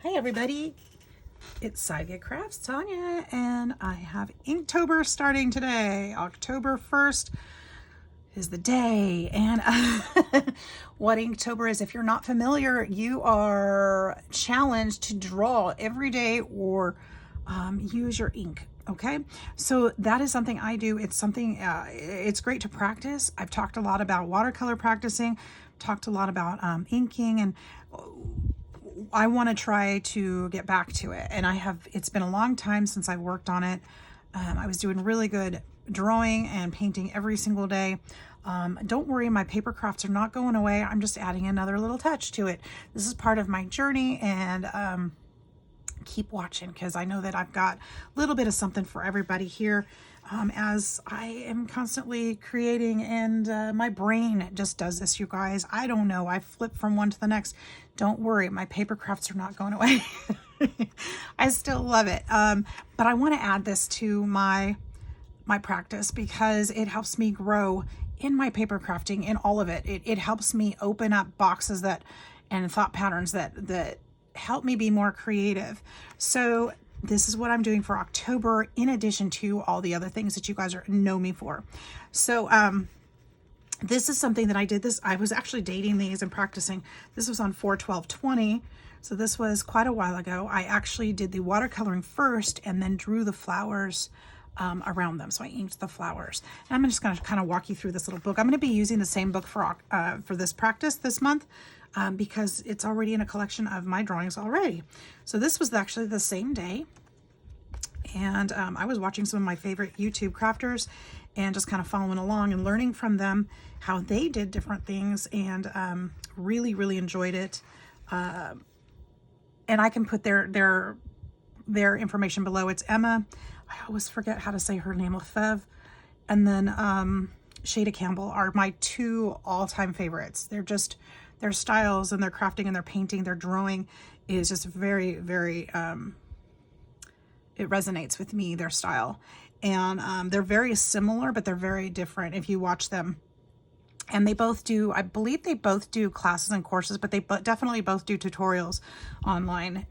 Hi everybody, it's Sidegigcrafts, Tanya, and I have Inktober starting today. October 1st is the day, and what Inktober is, if you're not familiar, you are challenged to draw every day or use your ink. Okay, so that is something I do. It's something, it's great to practice. I've talked a lot about watercolor practicing, talked a lot about inking, and I want to try to get back to it. And it's been a long time since I've worked on it. I was doing really good drawing and painting every single day. Don't worry, my paper crafts are not going away. I'm just adding another little touch to it. This is part of my journey, and keep watching because I know that I've got a little bit of something for everybody here as I am constantly creating, and my brain just does this, you guys. I don't know. I flip from one to the next. Don't worry, my paper crafts are not going away. I still love it. But I want to add this to my practice because it helps me grow in my paper crafting, in all of it. It helps me open up boxes and thought patterns that help me be more creative. So this is what I'm doing for October, in addition to all the other things that you guys know me for. So this is something that I did. I was actually dating these and practicing. This was on 4/12/20. So this was quite a while ago. I actually did the watercoloring first and then drew the flowers around them. So I inked the flowers. And I'm just going to kind of walk you through this little book. I'm going to be using the same book for this practice this month because it's already in a collection of my drawings already. So this was actually the same day. And I was watching some of my favorite YouTube crafters and just kind of following along and learning from them how they did different things, and really, really enjoyed it. And I can put their information below. It's Emma. I always forget how to say her name. Lefebvre. And then Shada Campbell are my two all-time favorites. They're just, their styles and their crafting and their painting, their drawing is just very, very, it resonates with me, their style. And they're very similar, but they're very different if you watch them. And they both do, I believe they both do classes and courses, but they definitely both do tutorials online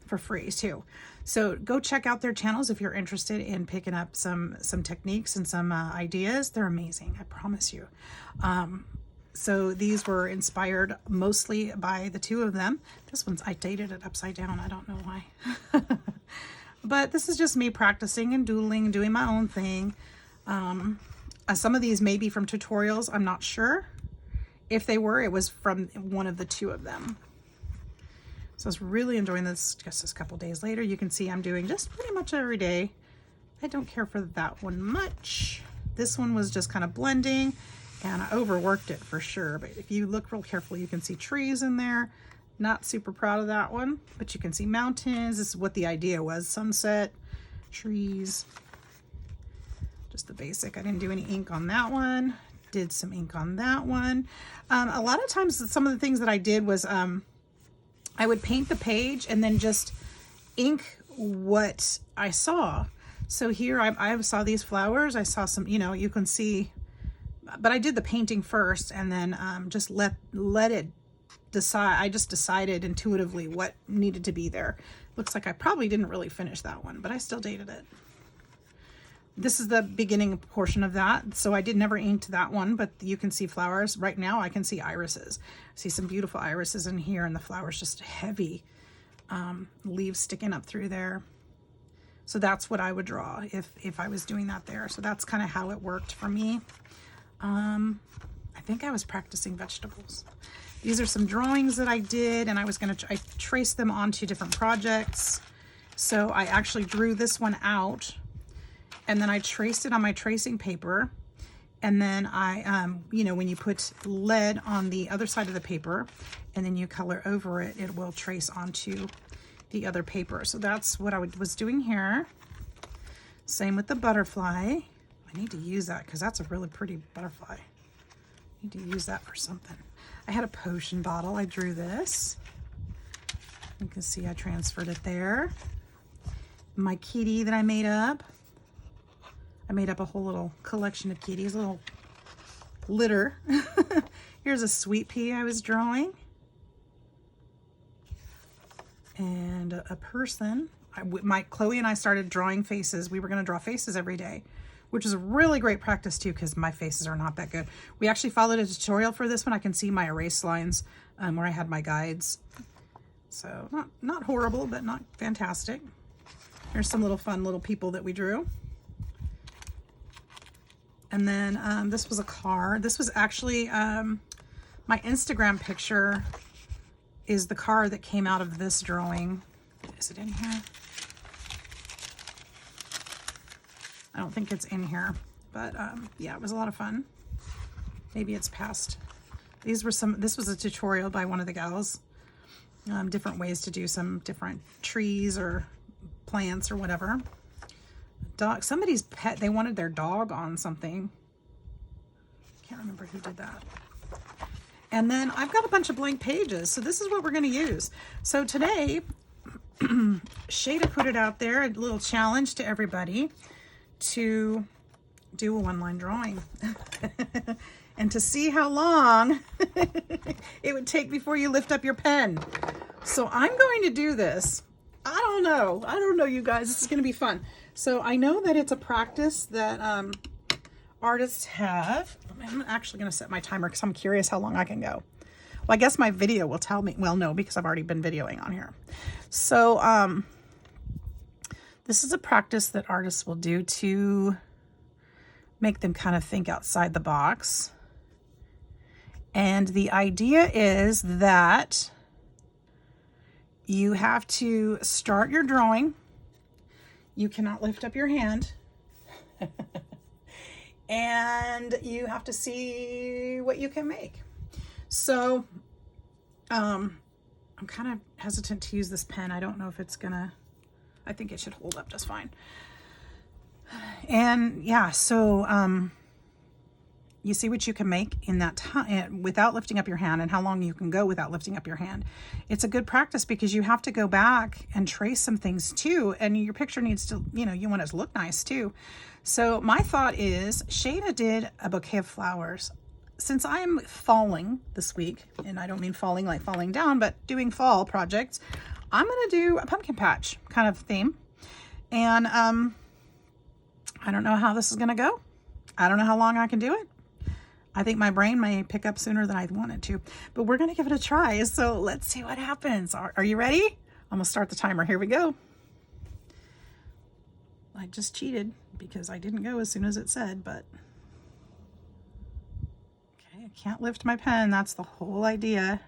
for free too. So go check out their channels if you're interested in picking up some techniques and some ideas. They're amazing, I promise you. So these were inspired mostly by the two of them. This one's, I dated it upside down. I don't know why. But this is just me practicing and doodling, doing my own thing. Some of these may be from tutorials. I'm not sure. If they were, it was from one of the two of them. So I was really enjoying this. Just a couple days later, you can see I'm doing just pretty much every day. I don't care for that one much. This one was just kind of blending, and I overworked it for sure. But if you look real carefully, you can see trees in there. Not super proud of that one, but you can see mountains. This is what the idea was. Sunset, trees, just the basic. I didn't do any ink on that one. Did some ink on that one. A lot of times some of the things that I did was I would paint the page and then just ink what I saw. So here I saw these flowers. I saw some, you can see, but I did the painting first and then just let it decide. I just decided intuitively what needed to be there. Looks like I probably didn't really finish that one, but I still dated it. This is the beginning portion of that. So I never inked that one, but you can see flowers. Right now I can see irises. I see some beautiful irises in here, and the flowers just heavy leaves sticking up through there. So that's what I would draw if I was doing that there. So that's kind of how it worked for me. I think I was practicing vegetables. These are some drawings that I did, and I traced them onto different projects. So I actually drew this one out, and then I traced it on my tracing paper. And then I, when you put lead on the other side of the paper and then you color over it, it will trace onto the other paper. So that's what I was doing here. Same with the butterfly. I need to use that because that's a really pretty butterfly. I need to use that for something. I had a potion bottle. I drew this. You can see I transferred it there. My kitty that I made up. I made up a whole little collection of kitties, a little litter. Here's a sweet pea I was drawing. and a person. Chloe and I started drawing faces. We were going to draw faces every day, which is a really great practice too, because my faces are not that good. We actually followed a tutorial for this one. I can see my erase lines where I had my guides. So not horrible, but not fantastic. Here's some little fun little people that we drew. And then this was a car. This was actually my Instagram picture is the car that came out of this drawing. Is it in here? I don't think it's in here, but yeah, it was a lot of fun. Maybe it's past. This was a tutorial by one of the gals. Different ways to do some different trees or plants or whatever. Dog, somebody's pet, they wanted their dog on something. Can't remember who did that. And then I've got a bunch of blank pages, so this is what we're going to use. So today, Shada put it out there, a little challenge to everybody to do a one-line drawing and to see how long it would take before you lift up your pen. So I'm going to do this. I don't know, you guys. This is going to be fun. So I know that it's a practice that artists have. I'm actually going to set my timer because I'm curious how long I can go. Well, I guess my video will tell me. Well, no, because I've already been videoing on here. So this is a practice that artists will do to make them kind of think outside the box. And the idea is that you have to start your drawing. You cannot lift up your hand. And you have to see what you can make. So I'm kind of hesitant to use this pen. I don't know if it's gonna, I think it should hold up just fine. And yeah, so you see what you can make in that time without lifting up your hand, and how long you can go without lifting up your hand. It's a good practice because you have to go back and trace some things too, and your picture needs to, you want it to look nice too. So my thought is, Shada did a bouquet of flowers. Since I'm falling this week, and I don't mean falling like falling down, but doing fall projects, I'm gonna do a pumpkin patch kind of theme. And I don't know how this is gonna go. I don't know how long I can do it. I think my brain may pick up sooner than I wanted to, but we're gonna give it a try. So let's see what happens. Are you ready? I'm gonna start the timer. Here we go. I just cheated because I didn't go as soon as it said, but okay, I can't lift my pen. That's the whole idea.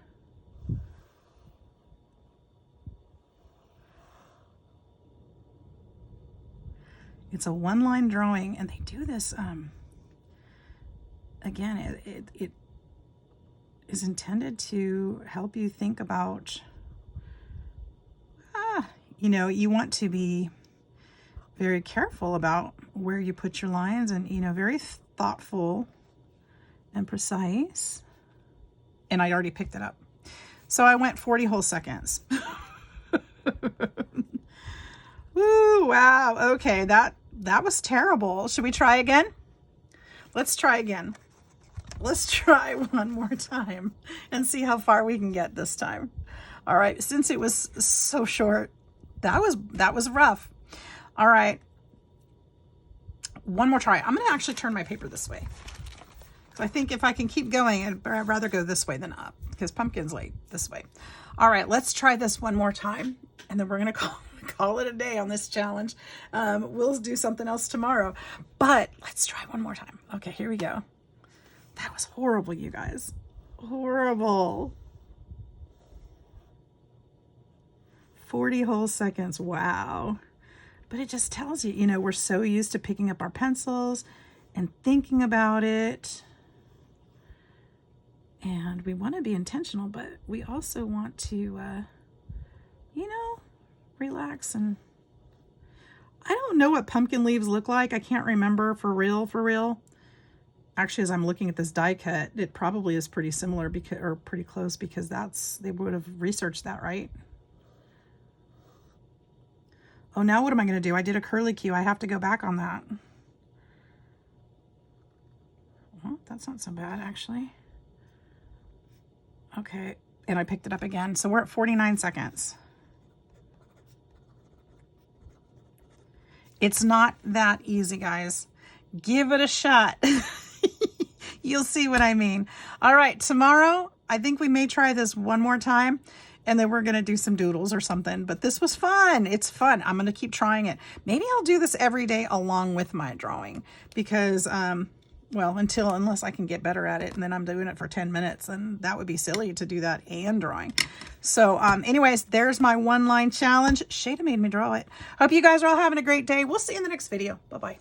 It's a one-line drawing, and they do this, again, it is intended to help you think about, you want to be very careful about where you put your lines, and, very thoughtful and precise. And I already picked it up. So I went 40 whole seconds. Woo, wow. Okay, that was terrible. Should we try again? Let's try again. Let's try one more time and see how far we can get this time. All right, since it was so short, that was rough. All right, one more try. I'm gonna actually turn my paper this way. So I think if I can keep going, I'd rather go this way than up, because pumpkin's late this way. All right, let's try this one more time, and then we're gonna call it a day on this challenge. We'll do something else tomorrow, but let's try one more time. Okay, here we go. That was horrible, you guys. Horrible. 40 whole seconds. Wow. But it just tells you, we're so used to picking up our pencils and thinking about it. And we want to be intentional, but we also want to, relax. And I don't know what pumpkin leaves look like. I can't remember for real. Actually, as I'm looking at this die cut, it probably is pretty similar or pretty close, because they would have researched that, right? Oh, now what am I going to do? I did a curly Q. I have to go back on that. Well, that's not so bad, actually. Okay, and I picked it up again. So we're at 49 seconds. It's not that easy, guys. Give it a shot. You'll see what I mean. All right, tomorrow, I think we may try this one more time, and then we're going to do some doodles or something. But this was fun. It's fun. I'm going to keep trying it. Maybe I'll do this every day along with my drawing because, well, unless I can get better at it, and then I'm doing it for 10 minutes, and that would be silly to do that and drawing. So anyways, there's my one-line challenge. Shada made me draw it. Hope you guys are all having a great day. We'll see you in the next video. Bye-bye.